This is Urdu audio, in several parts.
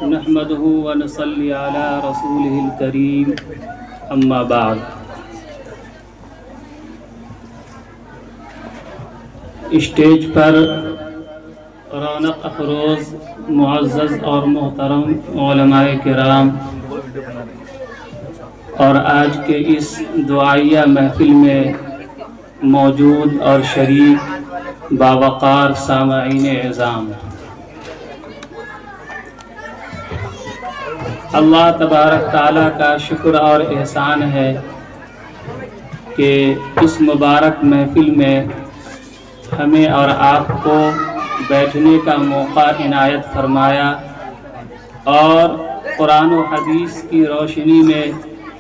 نحمده ونصلي على رسوله الكريم اما بعد۔ اسٹیج پر رونق افروز معزز اور محترم علماء کرام اور آج کے اس دعائیہ محفل میں موجود اور شریک باوقار سامعین اعظام، اللہ تبارک تعالیٰ کا شکر اور احسان ہے کہ اس مبارک محفل میں ہمیں اور آپ کو بیٹھنے کا موقع عنایت فرمایا اور قرآن و حدیث کی روشنی میں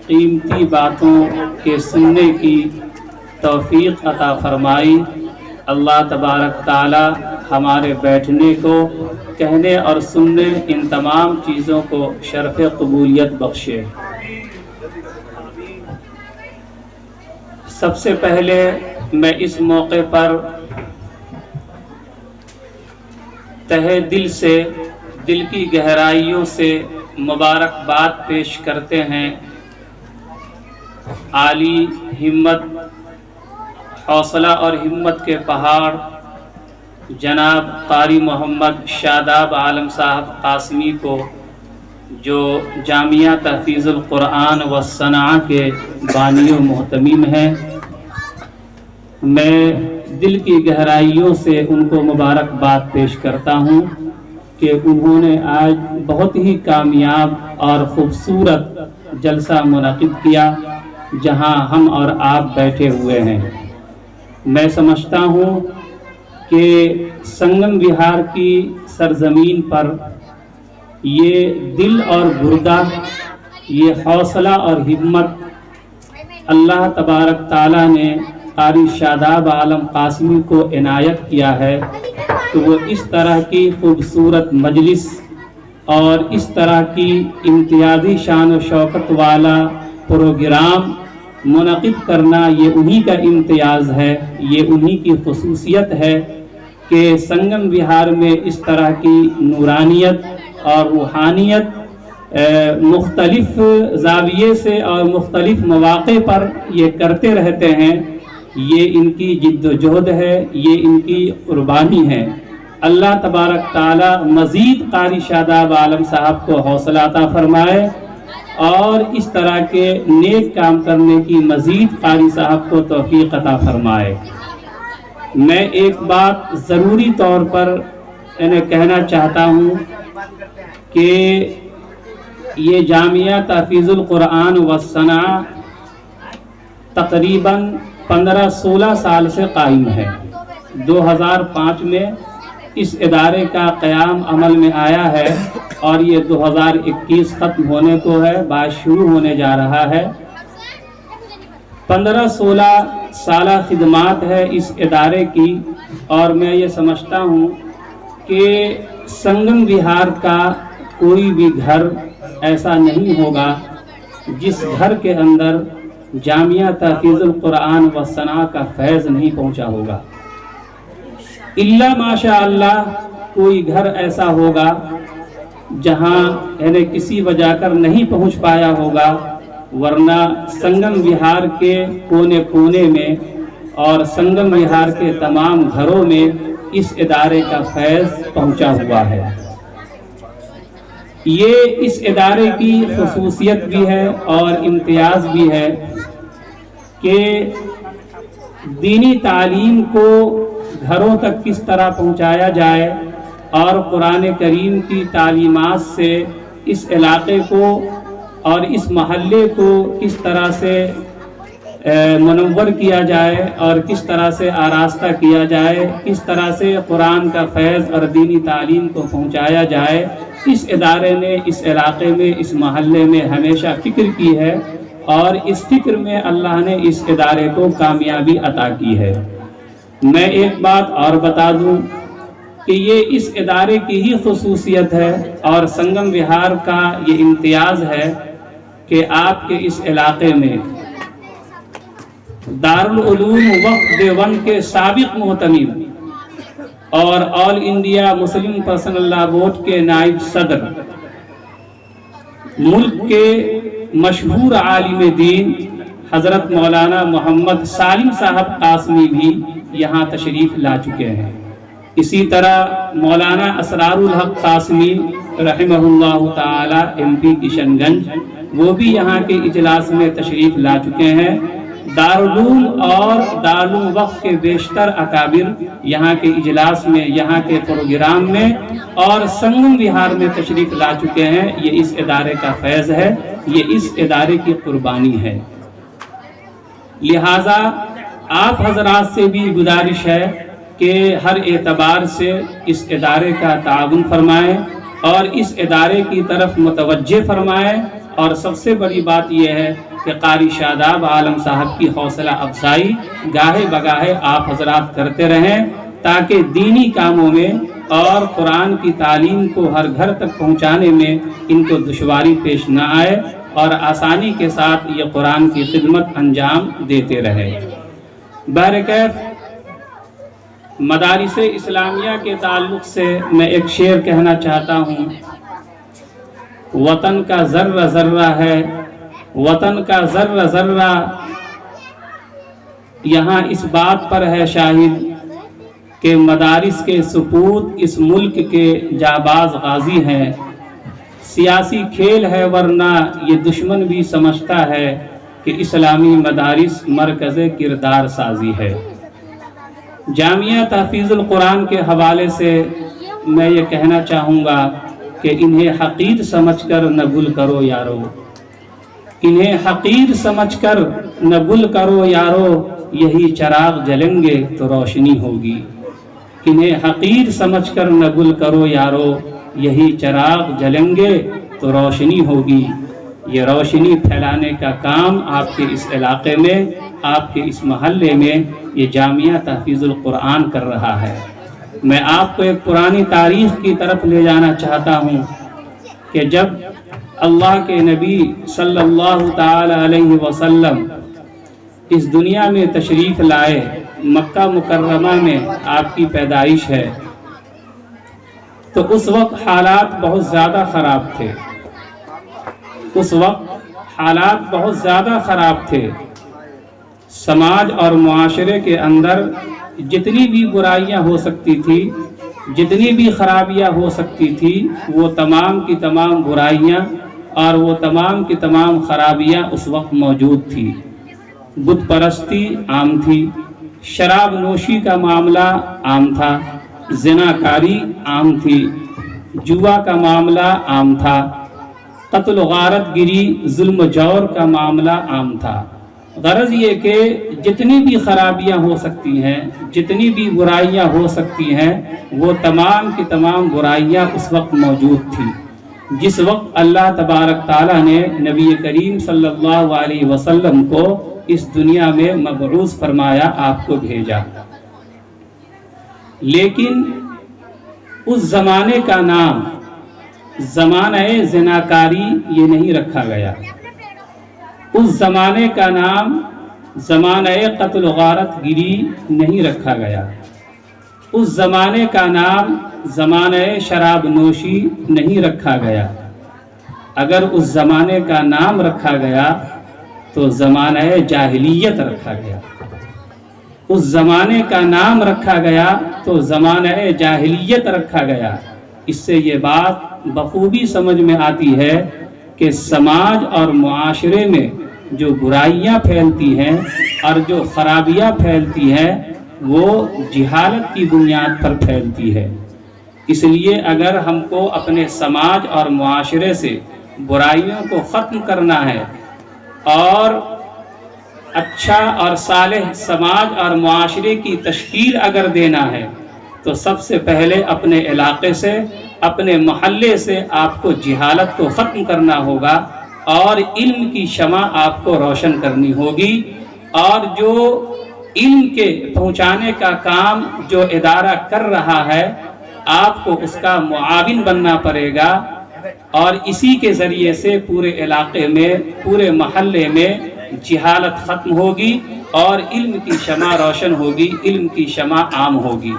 قیمتی باتوں کے سننے کی توفیق عطا فرمائی۔ اللہ تبارک تعالی ہمارے بیٹھنے کو، کہنے اور سننے ان تمام چیزوں کو شرف قبولیت بخشے۔ سب سے پہلے میں اس موقع پر تہہ دل سے، دل کی گہرائیوں سے مبارکباد پیش کرتے ہیں عالی ہمت، حوصلہ اور ہمت کے پہاڑ جناب قاری محمد شاداب عالم صاحب قاسمی کو، جو جامعہ تحفیظ القرآن والصنعہ کے بانی و محتمم ہیں۔ میں دل کی گہرائیوں سے ان کو مبارکباد پیش کرتا ہوں کہ انہوں نے آج بہت ہی کامیاب اور خوبصورت جلسہ منعقد کیا جہاں ہم اور آپ بیٹھے ہوئے ہیں۔ میں سمجھتا ہوں کہ سنگم وہار کی سرزمین پر یہ دل اور گردہ، یہ حوصلہ اور ہمت اللہ تبارک تعالیٰ نے قاری شاداب عالم قاسمی کو عنایت کیا ہے کہ وہ اس طرح کی خوبصورت مجلس اور اس طرح کی امتیازی شان و شوکت والا پروگرام منعقد کرنا، یہ انہی کا امتیاز ہے، یہ انہی کی خصوصیت ہے کہ سنگم وہار میں اس طرح کی نورانیت اور روحانیت مختلف زاویے سے اور مختلف مواقع پر یہ کرتے رہتے ہیں۔ یہ ان کی جد و جہد ہے، یہ ان کی قربانی ہے۔ اللہ تبارک تعالی مزید قاری شاداب عالم صاحب کو حوصلہ عطا فرمائے اور اس طرح کے نیک کام کرنے کی مزید قاری صاحب کو توفیق عطا فرمائے۔ میں ایک بات ضروری طور پر کہنا چاہتا ہوں کہ یہ جامعہ تحفیظ القرآن والصنعہ تقریباً 15-16 سال سے قائم ہے۔ 2005 میں اس ادارے کا قیام عمل میں آیا ہے اور یہ 2021 ختم ہونے کو ہے، بعد شروع ہونے جا رہا ہے۔ 15-16 سالہ خدمات ہے اس ادارے کی، اور میں یہ سمجھتا ہوں کہ سنگم وہار کا کوئی بھی گھر ایسا نہیں ہوگا جس گھر کے اندر جامعہ تحفیظ القرآن والصنعہ کا فیض نہیں پہنچا ہوگا۔ الا ماشاء اللہ کوئی گھر ایسا ہوگا جہاں کسی وجہ کر نہیں پہنچ پایا ہوگا، ورنہ سنگم وہار کے کونے کونے میں اور سنگم وہار کے تمام گھروں میں اس ادارے کا فیض پہنچا ہوا ہے۔ یہ اس ادارے کی خصوصیت بھی ہے اور امتیاز بھی ہے کہ دینی تعلیم کو گھروں تک کس طرح پہنچایا جائے اور قرآن کریم کی تعلیمات سے اس علاقے کو اور اس محلے کو کس طرح سے منور کیا جائے اور کس طرح سے آراستہ کیا جائے، کس طرح سے قرآن کا فیض اور دینی تعلیم کو پہنچایا جائے، اس ادارے نے اس علاقے میں، اس محلے میں ہمیشہ فکر کی ہے اور اس فکر میں اللہ نے اس ادارے کو کامیابی عطا کی ہے۔ میں ایک بات اور بتا دوں کہ یہ اس ادارے کی ہی خصوصیت ہے اور سنگم وہار کا یہ امتیاز ہے کہ آپ کے اس علاقے میں دارالعلوم وقف دیوبند کے سابق محتمم اور آل انڈیا مسلم پرسنل لا بورڈ کے نائب صدر ملک کے مشہور عالم دین حضرت مولانا محمد سالم صاحب قاسمی بھی یہاں تشریف لا چکے ہیں۔ اسی طرح مولانا اسرار الحق قاسمی رحمہ اللہ تعالی MP کشن گنج، وہ بھی یہاں کے اجلاس میں تشریف لا چکے ہیں۔ دارالعلوم اور دارالعلوم وقف کے بیشتر اکابر یہاں کے اجلاس میں، یہاں کے پروگرام میں اور سنگم وہار میں تشریف لا چکے ہیں۔ یہ اس ادارے کا فیض ہے، یہ اس ادارے کی قربانی ہے۔ لہٰذا آپ حضرات سے بھی گزارش ہے کہ ہر اعتبار سے اس ادارے کا تعاون فرمائیں اور اس ادارے کی طرف متوجہ فرمائیں، اور سب سے بڑی بات یہ ہے کہ قاری شاداب عالم صاحب کی حوصلہ افزائی گاہے بگاہے آپ حضرات کرتے رہیں، تاکہ دینی کاموں میں اور قرآن کی تعلیم کو ہر گھر تک پہنچانے میں ان کو دشواری پیش نہ آئے اور آسانی کے ساتھ یہ قرآن کی خدمت انجام دیتے رہے۔ بہرکیف مدارس اسلامیہ کے تعلق سے میں ایک شعر کہنا چاہتا ہوں۔ وطن کا ذرہ ذرہ ہے، وطن کا ذرہ ذرہ یہاں اس بات پر ہے شاہد کہ مدارس کے سپوت اس ملک کے جاباز غازی ہیں۔ سیاسی کھیل ہے ورنہ یہ دشمن بھی سمجھتا ہے کہ اسلامی مدارس مرکز کردار سازی ہے۔ جامعہ تحفیظ القرآن کے حوالے سے میں یہ کہنا چاہوں گا کہ انہیں حقیر سمجھ کر نہ گل کرو یارو، انہیں حقیر سمجھ کر نہ گل کرو یارو، یہی چراغ جلیں گے تو روشنی ہوگی۔ انہیں حقیر سمجھ کر نہ گل کرو یارو، یہی چراغ جلیں گے تو روشنی ہوگی۔ یہ روشنی پھیلانے کا کام آپ کے اس علاقے میں، آپ کے اس محلے میں یہ جامعہ تحفیظ القرآن کر رہا ہے۔ میں آپ کو ایک پرانی تاریخ کی طرف لے جانا چاہتا ہوں کہ جب اللہ کے نبی صلی اللہ تعالی علیہ وسلم اس دنیا میں تشریف لائے، مکہ مکرمہ میں آپ کی پیدائش ہے، تو اس وقت حالات بہت زیادہ خراب تھے۔ اس وقت حالات بہت زیادہ خراب تھے۔ سماج اور معاشرے کے اندر جتنی بھی برائیاں ہو سکتی تھی، جتنی بھی خرابیاں ہو سکتی تھی، وہ تمام کی تمام برائیاں اور وہ تمام کی تمام خرابیاں اس وقت موجود تھی۔ بت پرستی عام تھی، شراب نوشی کا معاملہ عام تھا، زناکاری عام تھی، جوا کا معاملہ عام تھا، قتل و غارت گری، ظلم و جور کا معاملہ عام تھا۔ غرض یہ کہ جتنی بھی خرابیاں ہو سکتی ہیں، جتنی بھی برائیاں ہو سکتی ہیں، وہ تمام کی تمام برائیاں اس وقت موجود تھی جس وقت اللہ تبارک تعالیٰ نے نبی کریم صلی اللہ علیہ وسلم کو اس دنیا میں مبعوث فرمایا، آپ کو بھیجا۔ لیکن اس زمانے کا نام زمانہ زناکاری یہ نہیں رکھا گیا، اس زمانے کا نام زمانہ قتل و غارت گری نہیں رکھا گیا، اس زمانے کا نام زمانہ شراب نوشی نہیں رکھا گیا۔ اگر اس زمانے کا نام رکھا گیا تو زمانہ جاہلیت رکھا گیا، اس زمانے کا نام رکھا گیا تو زمانہ جاہلیت رکھا گیا۔ اس سے یہ بات بخوبی سمجھ میں آتی ہے کہ سماج اور معاشرے میں جو برائیاں پھیلتی ہیں اور جو خرابیاں پھیلتی ہیں وہ جہالت کی بنیاد پر پھیلتی ہے۔ اس لیے اگر ہم کو اپنے سماج اور معاشرے سے برائیوں کو ختم کرنا ہے اور اچھا اور صالح سماج اور معاشرے کی تشکیل اگر دینا ہے تو سب سے پہلے اپنے علاقے سے، اپنے محلے سے آپ کو جہالت کو ختم کرنا ہوگا اور علم کی شمع آپ کو روشن کرنی ہوگی، اور جو علم کے پہنچانے کا کام جو ادارہ کر رہا ہے آپ کو اس کا معاون بننا پڑے گا، اور اسی کے ذریعے سے پورے علاقے میں، پورے محلے میں جہالت ختم ہوگی اور علم کی شمع روشن ہوگی، علم کی شمع عام ہوگی۔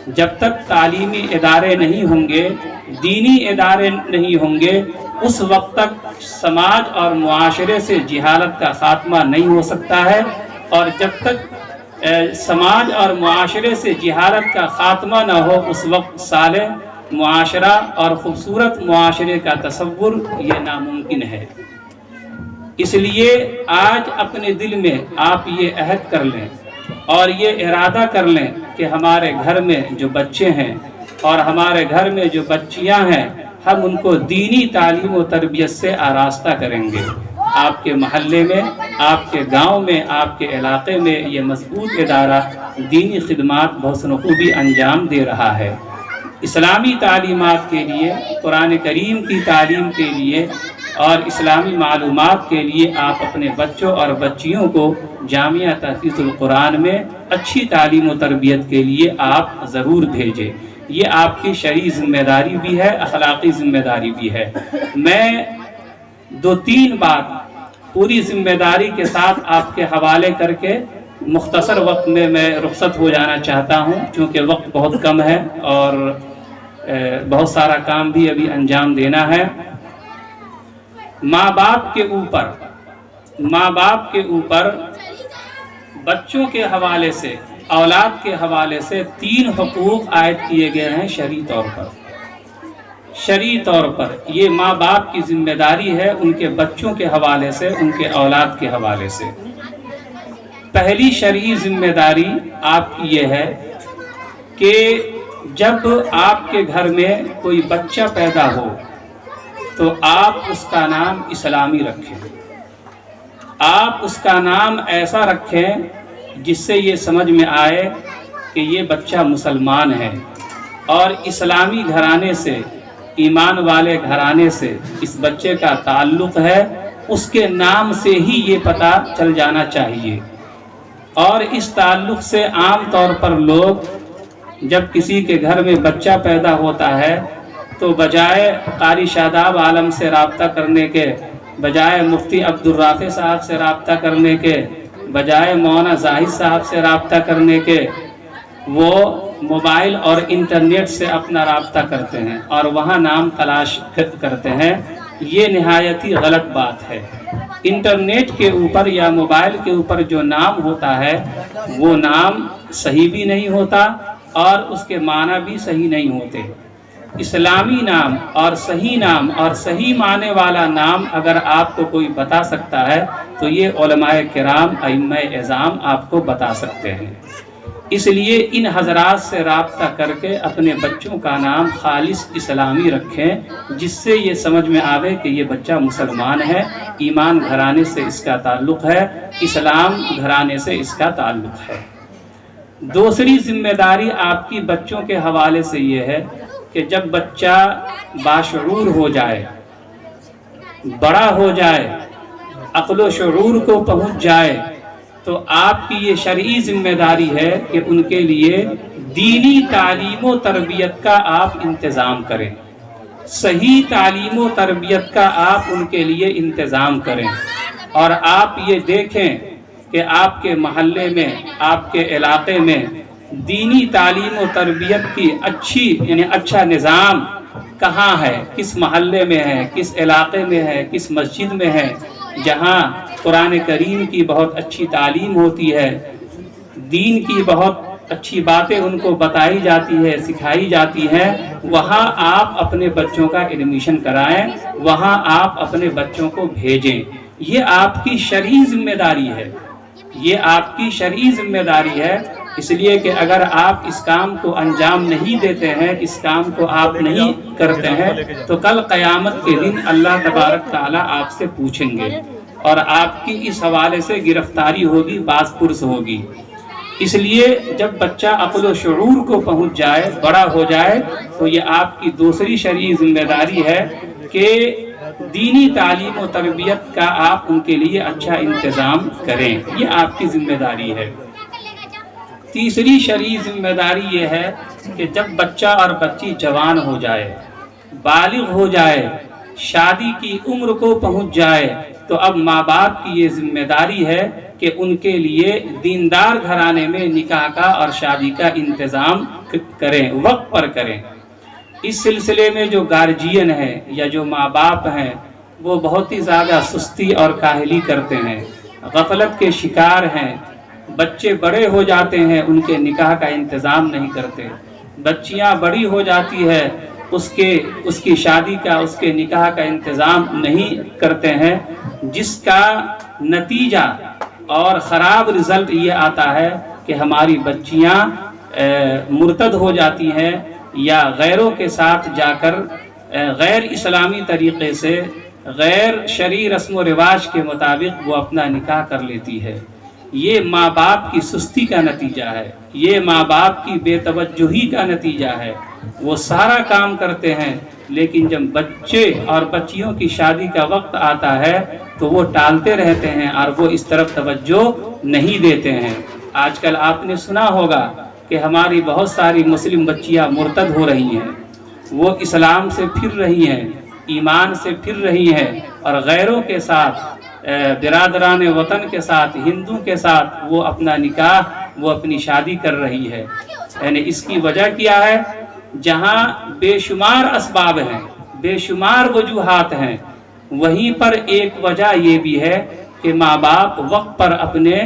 جب تک تعلیمی ادارے نہیں ہوں گے، دینی ادارے نہیں ہوں گے، اس وقت تک سماج اور معاشرے سے جہالت کا خاتمہ نہیں ہو سکتا ہے، اور جب تک سماج اور معاشرے سے جہالت کا خاتمہ نہ ہو اس وقت صالح معاشرہ اور خوبصورت معاشرے کا تصور یہ ناممکن ہے۔ اس لیے آج اپنے دل میں آپ یہ عہد کر لیں اور یہ ارادہ کر لیں کہ ہمارے گھر میں جو بچے ہیں اور ہمارے گھر میں جو بچیاں ہیں، ہم ان کو دینی تعلیم و تربیت سے آراستہ کریں گے۔ آپ کے محلے میں، آپ کے گاؤں میں، آپ کے علاقے میں یہ مضبوط ادارہ دینی خدمات بحسن خوبی انجام دے رہا ہے۔ اسلامی تعلیمات کے لیے، قرآن کریم کی تعلیم کے لیے اور اسلامی معلومات کے لیے آپ اپنے بچوں اور بچیوں کو جامعہ تحفیظ القرآن میں اچھی تعلیم و تربیت کے لیے آپ ضرور بھیجیں۔ یہ آپ کی شرعی ذمہ داری بھی ہے، اخلاقی ذمہ داری بھی ہے۔ میں 2-3 بات پوری ذمہ داری کے ساتھ آپ کے حوالے کر کے مختصر وقت میں رخصت ہو جانا چاہتا ہوں، چونکہ وقت بہت کم ہے اور بہت سارا کام بھی ابھی انجام دینا ہے۔ ماں باپ کے اوپر بچوں کے حوالے سے، اولاد کے حوالے سے 3 حقوق عائد کیے گئے ہیں شرعی طور پر۔ یہ ماں باپ کی ذمہ داری ہے ان کے بچوں کے حوالے سے، ان کے اولاد کے حوالے سے۔ پہلی شرعی ذمہ داری آپ کی یہ ہے کہ جب آپ کے گھر میں کوئی بچہ پیدا ہو تو آپ اس کا نام اسلامی رکھیں۔ آپ اس کا نام ایسا رکھیں جس سے یہ سمجھ میں آئے کہ یہ بچہ مسلمان ہے اور اسلامی گھرانے سے، ایمان والے گھرانے سے اس بچے کا تعلق ہے، اس کے نام سے ہی یہ پتہ چل جانا چاہیے۔ اور اس تعلق سے عام طور پر لوگ جب کسی کے گھر میں بچہ پیدا ہوتا ہے تو بجائے قاری شاداب عالم سے رابطہ کرنے کے، بجائے مفتی عبدالرافع صاحب سے رابطہ کرنے کے، بجائے مولانا زاہد صاحب سے رابطہ کرنے کے، وہ موبائل اور انٹرنیٹ سے اپنا رابطہ کرتے ہیں اور وہاں نام تلاش کرتے ہیں۔ یہ نہایتی غلط بات ہے۔ انٹرنیٹ کے اوپر یا موبائل کے اوپر جو نام ہوتا ہے وہ نام صحیح بھی نہیں ہوتا اور اس کے معنی بھی صحیح نہیں ہوتے۔ اسلامی نام اور صحیح معنی والا نام اگر آپ کو کوئی بتا سکتا ہے تو یہ علماء کرام، ائمہ اعظام آپ کو بتا سکتے ہیں۔ اس لیے ان حضرات سے رابطہ کر کے اپنے بچوں کا نام خالص اسلامی رکھیں، جس سے یہ سمجھ میں آوے کہ یہ بچہ مسلمان ہے، ایمان گھرانے سے اس کا تعلق ہے، اسلام گھرانے سے اس کا تعلق ہے۔ دوسری ذمہ داری آپ کی بچوں کے حوالے سے یہ ہے کہ جب بچہ باشعور ہو جائے، بڑا ہو جائے، عقل و شعور کو پہنچ جائے، تو آپ کی یہ شرعی ذمہ داری ہے کہ ان کے لیے دینی تعلیم و تربیت کا آپ انتظام کریں، صحیح تعلیم و تربیت کا آپ ان کے لیے انتظام کریں، اور آپ یہ دیکھیں کہ آپ کے محلے میں، آپ کے علاقے میں دینی تعلیم و تربیت کی اچھا نظام کہاں ہے، کس محلے میں ہے، کس علاقے میں ہے، کس مسجد میں ہے، جہاں قرآن کریم کی بہت اچھی تعلیم ہوتی ہے، دین کی بہت اچھی باتیں ان کو بتائی جاتی ہے، سکھائی جاتی ہیں، وہاں آپ اپنے بچوں کا ایڈمیشن کرائیں، وہاں آپ اپنے بچوں کو بھیجیں۔ یہ آپ کی شرعی ذمہ داری ہے، یہ آپ کی شرعی ذمہ داری ہے۔ اس لیے کہ اگر آپ اس کام کو انجام نہیں دیتے ہیں، اس کام کو آپ نہیں کرتے ہیں، تو کل قیامت کے دن اللہ تبارک تعالیٰ آپ سے پوچھیں گے اور آپ کی اس حوالے سے گرفتاری ہوگی، باز پرس ہوگی۔ اس لیے جب بچہ عقل و شعور کو پہنچ جائے، بڑا ہو جائے، تو یہ آپ کی دوسری شرعی ذمہ داری ہے کہ دینی تعلیم و تربیت کا آپ ان کے لیے اچھا انتظام کریں، یہ آپ کی ذمہ داری ہے۔ تیسری شرعی ذمہ داری یہ ہے کہ جب بچہ اور بچی جوان ہو جائے، بالغ ہو جائے، شادی کی عمر کو پہنچ جائے، تو اب ماں باپ کی یہ ذمہ داری ہے کہ ان کے لیے دیندار گھرانے میں نکاح کا اور شادی کا انتظام کریں، وقت پر کریں۔ اس سلسلے میں جو گارجین ہے یا جو ماں باپ ہیں وہ بہت ہی زیادہ سستی اور کاہلی کرتے ہیں، غفلت کے شکار ہیں۔ بچے بڑے ہو جاتے ہیں، ان کے نکاح کا انتظام نہیں کرتے، بچیاں بڑی ہو جاتی ہے، اس کی شادی کا، اس کے نکاح کا انتظام نہیں کرتے ہیں، جس کا نتیجہ اور خراب رزلٹ یہ آتا ہے کہ ہماری بچیاں مرتد ہو جاتی ہیں یا غیروں کے ساتھ جا کر غیر اسلامی طریقے سے، غیر شرعی رسم و رواج کے مطابق وہ اپنا نکاح کر لیتی ہے۔ یہ ماں باپ کی سستی کا نتیجہ ہے، یہ ماں باپ کی بے توجہی کا نتیجہ ہے۔ وہ سارا کام کرتے ہیں، لیکن جب بچے اور بچیوں کی شادی کا وقت آتا ہے تو وہ ٹالتے رہتے ہیں اور وہ اس طرف توجہ نہیں دیتے ہیں۔ آج کل آپ نے سنا ہوگا کہ ہماری بہت ساری مسلم بچیاں مرتد ہو رہی ہیں، وہ اسلام سے پھر رہی ہیں، ایمان سے پھر رہی ہیں اور غیروں کے ساتھ، برادران وطن کے ساتھ، ہندو کے ساتھ وہ اپنا نکاح، وہ اپنی شادی کر رہی ہے۔ یعنی اس کی وجہ کیا ہے؟ جہاں بے شمار اسباب ہیں، بے شمار وجوہات ہیں، وہیں پر ایک وجہ یہ بھی ہے کہ ماں باپ وقت پر اپنے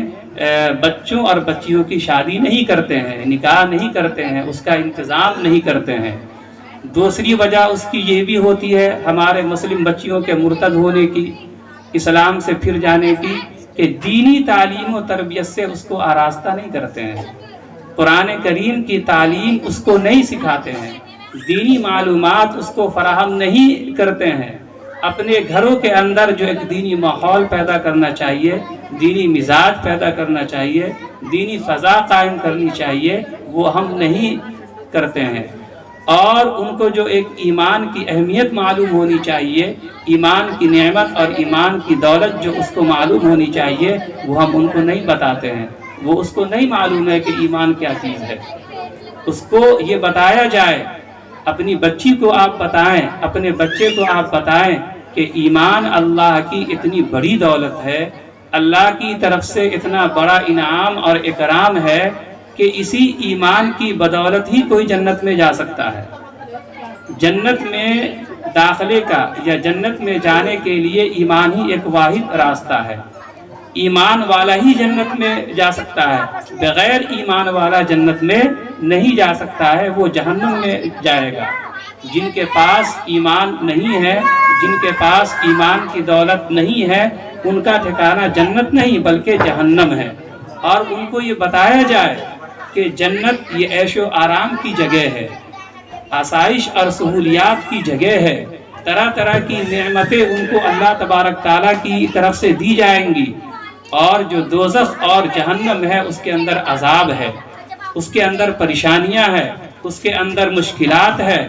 بچوں اور بچیوں کی شادی نہیں کرتے ہیں، نکاح نہیں کرتے ہیں، اس کا انتظام نہیں کرتے ہیں۔ دوسری وجہ اس کی یہ بھی ہوتی ہے ہمارے مسلم بچیوں کے مرتد ہونے کی، اسلام سے پھر جانے کی، کہ دینی تعلیم و تربیت سے اس کو آراستہ نہیں کرتے ہیں، قرآن کریم کی تعلیم اس کو نہیں سکھاتے ہیں، دینی معلومات اس کو فراہم نہیں کرتے ہیں۔ اپنے گھروں کے اندر جو ایک دینی ماحول پیدا کرنا چاہیے، دینی مزاج پیدا کرنا چاہیے، دینی فضا قائم کرنی چاہیے، وہ ہم نہیں کرتے ہیں۔ اور ان کو جو ایک ایمان کی اہمیت معلوم ہونی چاہیے، ایمان کی نعمت اور ایمان کی دولت جو اس کو معلوم ہونی چاہیے، وہ ہم ان کو نہیں بتاتے ہیں۔ وہ اس کو نہیں معلوم ہے کہ ایمان کیا چیز ہے، اس کو یہ بتایا جائے۔ اپنی بچی کو آپ بتائیں، اپنے بچے کو آپ بتائیں کہ ایمان اللہ کی اتنی بڑی دولت ہے، اللہ کی طرف سے اتنا بڑا انعام اور اکرام ہے کہ اسی ایمان کی بدولت ہی کوئی جنت میں جا سکتا ہے۔ جنت میں داخلے کا یا جنت میں جانے کے لیے ایمان ہی ایک واحد راستہ ہے۔ ایمان والا ہی جنت میں جا سکتا ہے، بغیر ایمان والا جنت میں نہیں جا سکتا ہے، وہ جہنم میں جائے گا۔ جن کے پاس ایمان نہیں ہے، جن کے پاس ایمان کی دولت نہیں ہے، ان کا ٹھکانہ جنت نہیں بلکہ جہنم ہے۔ اور ان کو یہ بتایا جائے کہ جنت یہ عیش و آرام کی جگہ ہے، آسائش اور سہولیات کی جگہ ہے، طرح طرح کی نعمتیں ان کو اللہ تبارک تعالیٰ کی طرف سے دی جائیں گی۔ اور جو دوزخ اور جہنم ہے اس کے اندر عذاب ہے، اس کے اندر پریشانیاں ہیں، اس کے اندر مشکلات ہے۔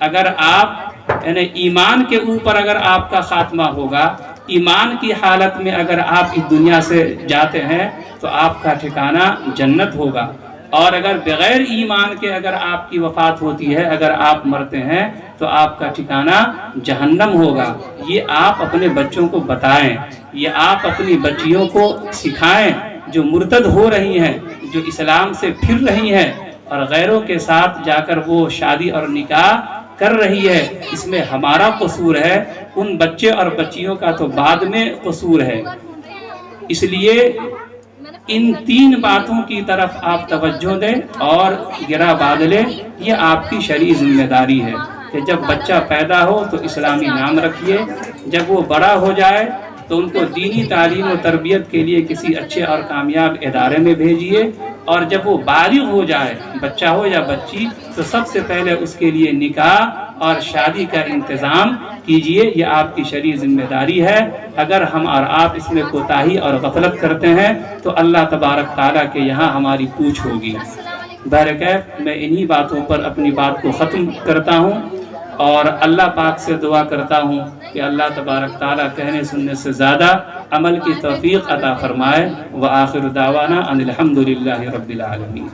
اگر آپ یعنی ایمان کے اوپر اگر آپ کا خاتمہ ہوگا، ایمان کی حالت میں اگر آپ اس دنیا سے جاتے ہیں تو آپ کا ٹھکانہ جنت ہوگا، اور اگر بغیر ایمان کے اگر آپ کی وفات ہوتی ہے، اگر آپ مرتے ہیں تو آپ کا ٹھکانہ جہنم ہوگا۔ یہ آپ اپنے بچوں کو بتائیں، یہ آپ اپنی بچیوں کو سکھائیں جو مرتد ہو رہی ہیں، جو اسلام سے پھر رہی ہیں اور غیروں کے ساتھ جا کر وہ شادی اور نکاح کر رہی ہے۔ اس میں ہمارا قصور ہے، ان بچے اور بچیوں کا تو بعد میں قصور ہے۔ اس لیے ان تین باتوں کی طرف آپ توجہ دیں اور گرہ باندھ لیں، یہ آپ کی شرعی ذمہ داری ہے کہ جب بچہ پیدا ہو تو اسلامی نام رکھیے، جب وہ بڑا ہو جائے تو ان کو دینی تعلیم و تربیت کے لیے کسی اچھے اور کامیاب ادارے میں بھیجیے، اور جب وہ بالغ ہو جائے، بچہ ہو یا بچی، تو سب سے پہلے اس کے لیے نکاح اور شادی کا انتظام کیجئے۔ یہ آپ کی شرعی ذمہ داری ہے۔ اگر ہم اور آپ اس میں کوتاہی اور غفلت کرتے ہیں تو اللہ تبارک تعالیٰ کے یہاں ہماری پوچھ ہوگی۔ بہرکیف میں انہی باتوں پر اپنی بات کو ختم کرتا ہوں اور اللہ پاک سے دعا کرتا ہوں کہ اللہ تبارک تعالیٰ کہنے سننے سے زیادہ عمل کی توفیق عطا فرمائے۔ وآخر دعوانا ان الحمدللہ رب العالمین۔